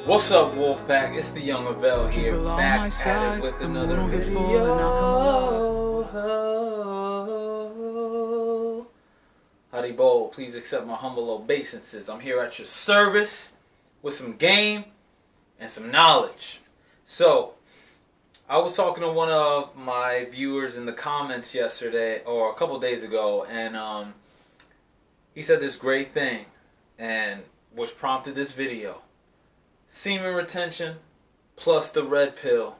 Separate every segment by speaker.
Speaker 1: What's up, Wolfpack? It's the Yungavelle here, back at it with another video. Howdy Bowl, please accept my humble obeisances. I'm here at your service with some game and some knowledge. So, I was talking to one of my viewers in the comments yesterday, or a couple days ago, and he said this great thing, and which prompted this video. Semen retention plus the red pill,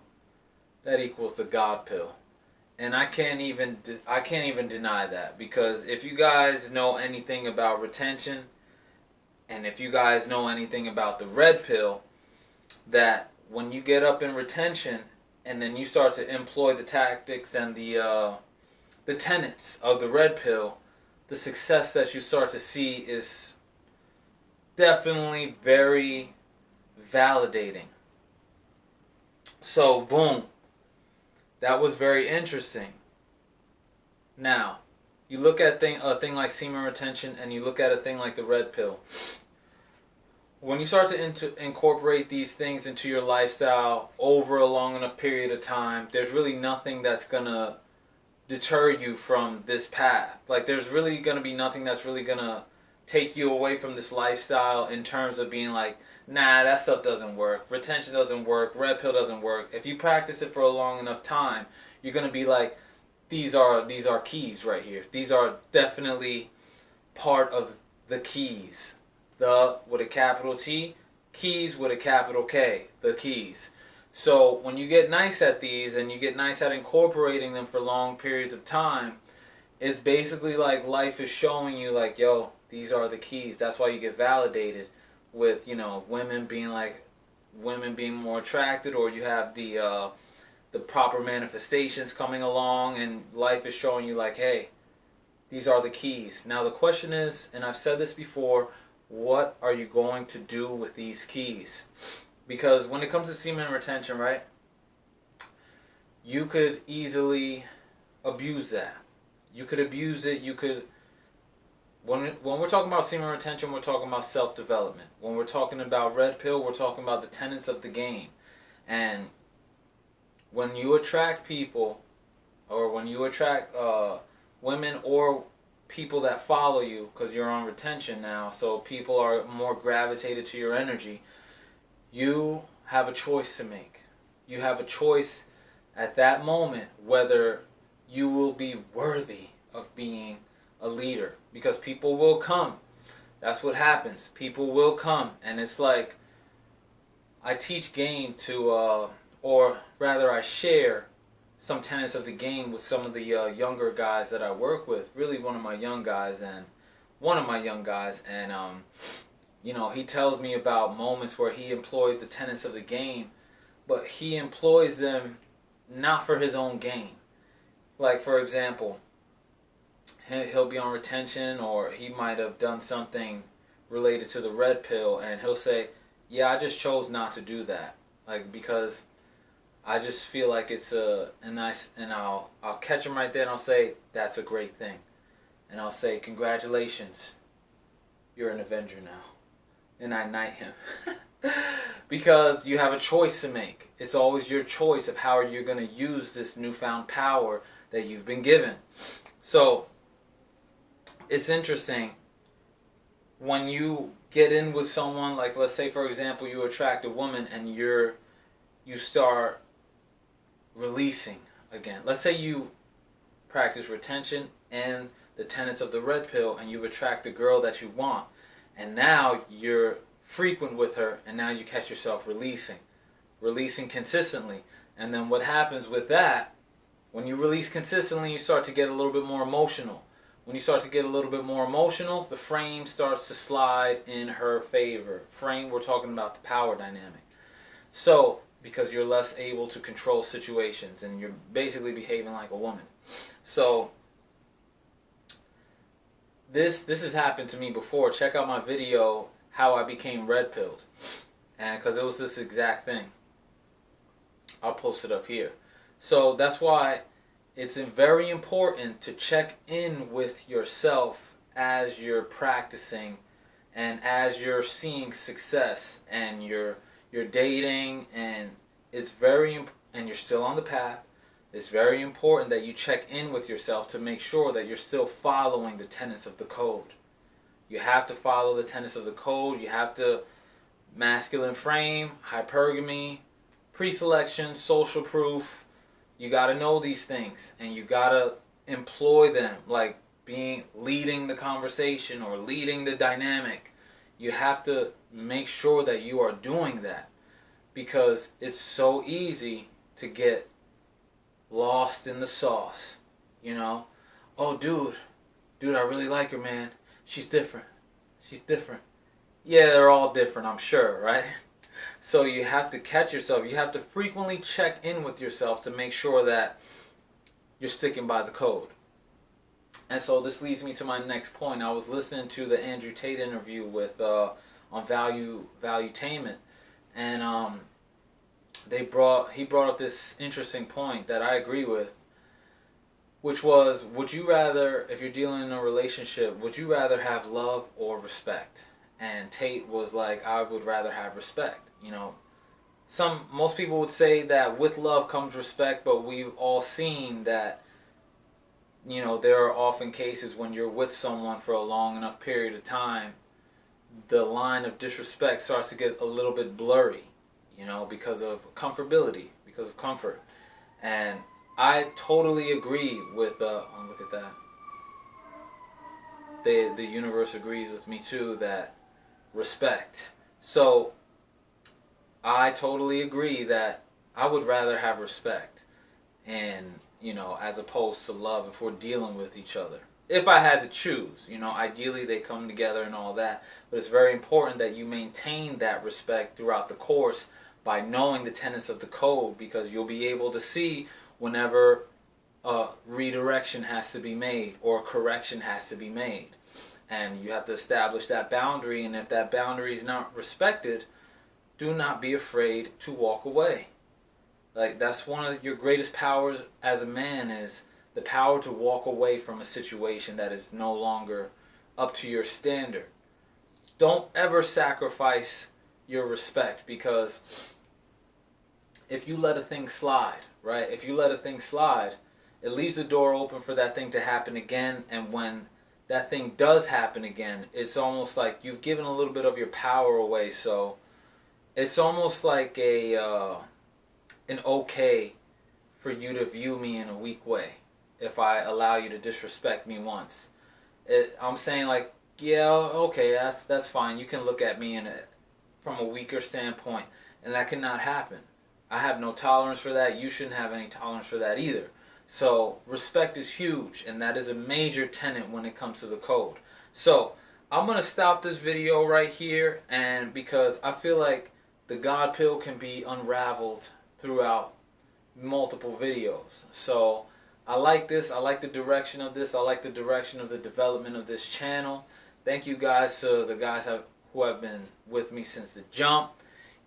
Speaker 1: that equals the God pill. And I can't even deny that, because if you guys know anything about retention, and if you guys know anything about the red pill, that when you get up in retention and then you start to employ the tactics and the tenets of the red pill, the success that you start to see is definitely very validating. So, boom. That was very interesting. Now, you look at a thing like semen retention, and you look at a thing like the red pill. When you start to incorporate these things into your lifestyle over a long enough period of time, there's really nothing that's going to deter you from this path. Like, there's really going to be nothing that's really going to take you away from this lifestyle in terms of being like, nah, that stuff doesn't work. Retention doesn't work. Red pill doesn't work. If you practice it for a long enough time, you're going to be like, these are keys right here. These are definitely part of the keys. The with a capital T, keys with a capital K, the keys. So when you get nice at these and you get nice at incorporating them for long periods of time, it's basically like life is showing you like, yo, these are the keys. That's why you get validated with, women being more attracted, or you have the proper manifestations coming along, and life is showing you like, hey, these are the keys. Now the question is, and I've said this before, what are you going to do with these keys? Because when it comes to semen retention, right, you could easily abuse that. You could abuse it. You could. When we're talking about semen retention, we're talking about self-development. When we're talking about red pill, we're talking about the tenets of the game. And when you attract people, or when you attract women or people that follow you, because you're on retention now, so people are more gravitated to your energy, you have a choice to make. You have a choice at that moment whether you will be worthy of being a leader, because people will come. That's what happens. People will come, and it's like I teach game to, or rather I share some tenets of the game with some of the younger guys that I work with. Really, one of my young guys, and he tells me about moments where he employed the tenets of the game, but he employs them not for his own gain. Like, for example, he'll be on retention, or he might have done something related to the red pill, and he'll say, yeah, I just chose not to do that, like, because I just feel like it's a nice, and I'll catch him right there, and I'll say, that's a great thing, and I'll say, congratulations, you're an Avenger now, and I knight him. Because you have a choice to make. It's always your choice of how you're going to use this newfound power that you've been given. So it's interesting when you get in with someone, like, let's say, for example, you attract a woman and you start releasing again. Let's say you practice retention and the tenets of the red pill, and you attract the girl that you want, and now you're frequent with her, and now you catch yourself releasing consistently. And then what happens with that, when you release consistently, you start to get a little bit more emotional. When you start to get a little bit more emotional, the frame starts to slide in her favor. Frame, we're talking about the power dynamic. So, because you're less able to control situations, and you're basically behaving like a woman. So, this has happened to me before. Check out my video, how I became red pilled. And because it was this exact thing. I'll post it up here. So that's why it's very important to check in with yourself as you're practicing and as you're seeing success and you're you're dating and and you're still on the path, it's very important that you check in with yourself to make sure that you're still following the tenets of the code. You have to follow the tenets of the code. You have to masculine frame, hypergamy, pre-selection, social proof. You got to know these things and you got to employ them, like leading the conversation or leading the dynamic. You have to make sure that you are doing that, because it's so easy to get lost in the sauce. You know, oh dude, I really like her, man. She's different. Yeah, they're all different, I'm sure, right? So you have to catch yourself. You have to frequently check in with yourself to make sure that you're sticking by the code. And so this leads me to my next point. I was listening to the Andrew Tate interview with on valuetainment, and he brought up this interesting point that I agree with, which was, would you rather, if you're dealing in a relationship, would you rather have love or respect? And Tate was like, I would rather have respect. You know, most people would say that with love comes respect, but we've all seen that, you know, there are often cases when you're with someone for a long enough period of time, the line of disrespect starts to get a little bit blurry, you know, because of comfortability, because of comfort. And I totally agree with, oh, look at that. The universe agrees with me too, that respect. So I totally agree that I would rather have respect, and, you know, as opposed to love if we're dealing with each other. If I had to choose, you know, ideally they come together and all that, but it's very important that you maintain that respect throughout the course by knowing the tenets of the code, because you'll be able to see whenever redirection has to be made or correction has to be made. And you have to establish that boundary, and if that boundary is not respected, do not be afraid to walk away. Like, that's one of your greatest powers as a man, is the power to walk away from a situation that is no longer up to your standard. Don't ever sacrifice your respect, because if you let a thing slide, right? If you let a thing slide, it leaves the door open for that thing to happen again, and when that thing does happen again, it's almost like you've given a little bit of your power away. So it's almost like an okay for you to view me in a weak way if I allow you to disrespect me once. I'm saying, like, yeah, okay, that's fine. You can look at me from a weaker standpoint, and that cannot happen. I have no tolerance for that. You shouldn't have any tolerance for that either. So respect is huge, and that is a major tenet when it comes to the code. So I'm going to stop this video right here, and because I feel like the God pill can be unraveled throughout multiple videos. So I like this. I like the direction of this. I like the direction of the development of this channel. Thank you guys to the guys who have been with me since the jump.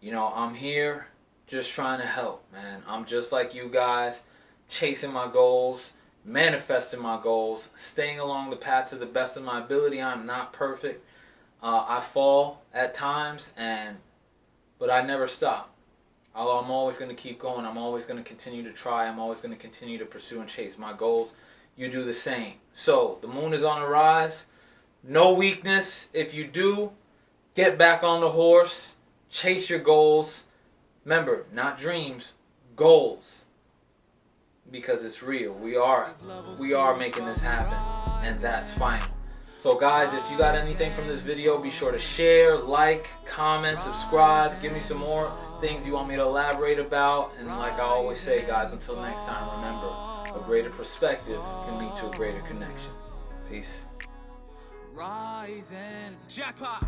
Speaker 1: You know, I'm here just trying to help, man. I'm just like you guys, chasing my goals, manifesting my goals, staying along the path to the best of my ability. I'm not perfect. I fall at times, but I never stop. I'm always going to keep going. I'm always going to continue to try. I'm always going to continue to pursue and chase my goals. You do the same. So the moon is on the rise. No weakness. If you do, get back on the horse. Chase your goals. Remember, not dreams, goals. Because it's real. We are making this happen, and that's final. So guys, if you got anything from this video, be sure to share, like, comment, subscribe. Give me some more things you want me to elaborate about. And like I always say, guys, until next time, remember, a greater perspective can lead to a greater connection. Peace. Rise and jackpot.